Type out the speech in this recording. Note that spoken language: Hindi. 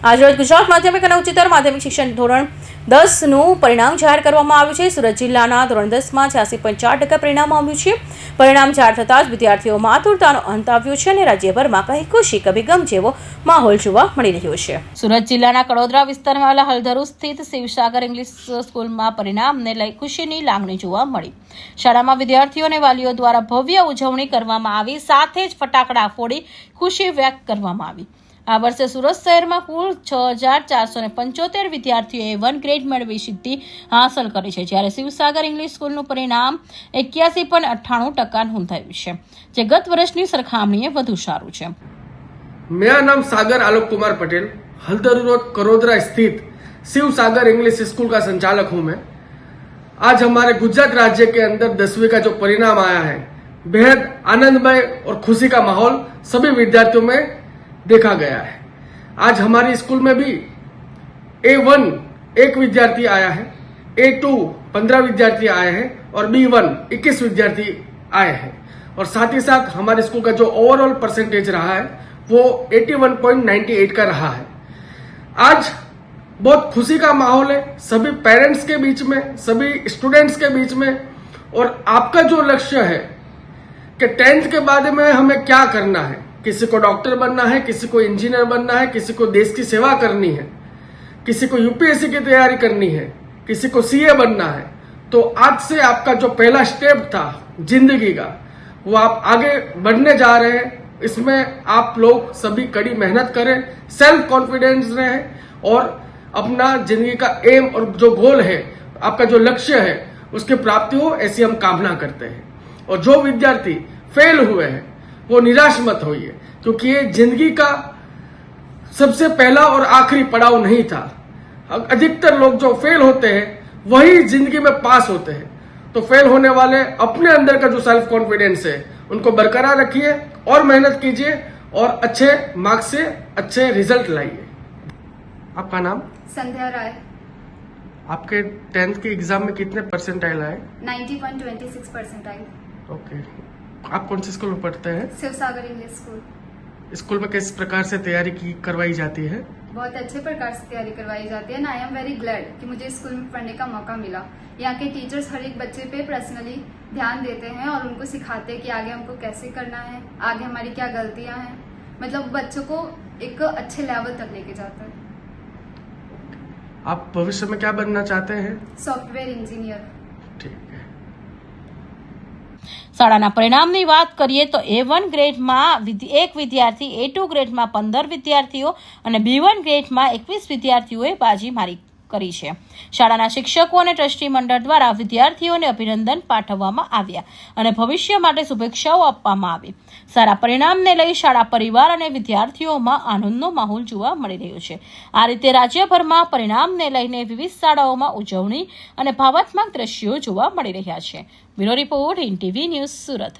આજરોજ ગુજરાત માધ્યમિક અને ઉચ્ચતર માધ્યમિક શિક્ષણ ધોરણ 10નું પરિણામ જાહેર કરવામાં આવ્યું છે। સુરત જિલ્લાના ધોરણ 10માં 86.4% પરિણામ આવ્યું છે। પરિણામ જાહેર થતાં જ વિદ્યાર્થીઓમાં આતુરતાનો અંત આવ્યો છે અને રાજ્યભરમાં કહી ખુશી કભી ગમ જેવો માહોલ જોવા મળી રહ્યો છે। સુરત જિલ્લાના કડોદરા વિસ્તારમાં આવેલા હલધરુ સ્થિત શિવસાગર ઇંગ્લિશ સ્કૂલમાં પરિણામને લઈ ખુશીની લાગણી જોવા મળી। શાળામાં વિદ્યાર્થીઓ અને વાલીઓ દ્વારા ભવ્ય ઉજવણી કરવામાં આવી, સાથે જ ફટાકડા ફોડી ખુશી વ્યક્ત કરવામાં આવી। આ વર્ષે સુરત શહેરમાં કુલ 6475 વિદ્યાર્થીઓએ 1 ગ્રેડ મેળવી સિદ્ધિ હાંસલ કરી છે, જ્યારે શિવસાગર ઇંગ્લિશ સ્કૂલનું પરિણામ 81.98% નોંધાયું છે, જે ગત વર્ષની સરખામણીએ વધુ સારું છે। मेरा नाम सागर आलोक कुमार पटेल, हल्दरू रोड करोदरा स्थित शिव सागर इंग्लिश स्कूल का संचालक हूं मैं। आज हमारे गुजरात राज्य के अंदर 10वीं का जो परिणाम आया है, बेहद आनंदमय और खुशी का माहौल सभी विद्यार्थियों में देखा गया है। आज हमारी स्कूल में भी A1 एक विद्यार्थी आया है, A2 15 विद्यार्थी आए हैं और B1 21 विद्यार्थी आए हैं, और साथ ही साथ हमारे स्कूल का जो ओवरऑल परसेंटेज रहा है वो 81.98 का रहा है। आज बहुत खुशी का माहौल है सभी पेरेंट्स के बीच में, सभी स्टूडेंट्स के बीच में। और आपका जो लक्ष्य है कि 10th के बाद में हमें क्या करना है, किसी को डॉक्टर बनना है, किसी को इंजीनियर बनना है, किसी को देश की सेवा करनी है, किसी को यूपीएससी की तैयारी करनी है, किसी को सीए बनना है, तो आज से आपका जो पहला स्टेप था जिंदगी का, वो आप आगे बढ़ने जा रहे हैं। इसमें आप लोग सभी कड़ी मेहनत करें, सेल्फ कॉन्फिडेंस रहे और अपना जिंदगी का एम और जो गोल है, आपका जो लक्ष्य है, उसकी प्राप्ति हो, ऐसी हम कामना करते हैं। और जो विद्यार्थी फेल हुए हैं वो निराश मत होइए, क्योंकि ये जिंदगी का सबसे पहला और आखिरी पड़ाव नहीं था। अधिकतर लोग जो फेल होते हैं वही जिंदगी में पास होते हैं। तो फेल होने वाले अपने अंदर का जो सेल्फ कॉन्फिडेंस है उनको बरकरार रखिए और मेहनत कीजिए और अच्छे मार्क्स से अच्छे रिजल्ट लाइए। आपका नाम? संध्या राय। आपके 10th के एग्जाम में कितने परसेंटाइल आए? 90.26 परसेंटाइल। ओके, आप कौन से स्कूल में पढ़ते हैं? Shivsagar English school. स्कूल में किस प्रकार से तैयारी करवाई जाती है? बहुत अच्छे प्रकार से तैयारी करवाई जाती है and I am very glad कि मुझे स्कूल में पढ़ने का मौका मिला। यहाँ के टीचर्स हर एक बच्चे पे पर्सनली ध्यान देते हैं और उनको सिखाते हैं कि आगे हमको कैसे करना है, आगे हमारी क्या गलतियां हैं, मतलब बच्चों को एक अच्छे लेवल तक लेके जाता है। आप भविष्य में क्या बनना चाहते हैं? Software engineer. ठीक है। શાળાના પરિણામની વાત કરીએ તો A1 ગ્રેડમાં એક વિદ્યાર્થી, A2 ગ્રેડમાં 15 વિદ્યાર્થીઓ અને B1 ગ્રેડમાં 21 વિદ્યાર્થીઓએ બાજી મારી કરી છે। શાળાના શિક્ષકો અને ટ્રસ્ટી મંડળ દ્વારા વિદ્યાર્થીઓને અભિનંદન પાઠવવામાં આવ્યા અને ભવિષ્ય માટે શુભેચ્છાઓ આપવામાં આવી। સારા પરિણામને લઈ શાળા પરિવાર અને વિદ્યાર્થીઓમાં આનંદનો માહોલ જોવા મળી રહ્યો છે। આ રીતે રાજ્યભરમાં પરિણામને લઈને વિવિધ શાળાઓમાં ઉજવણી અને ભાવાત્મક દ્રશ્યો જોવા મળી રહ્યા છે। Bureau report, NTV news, Surat.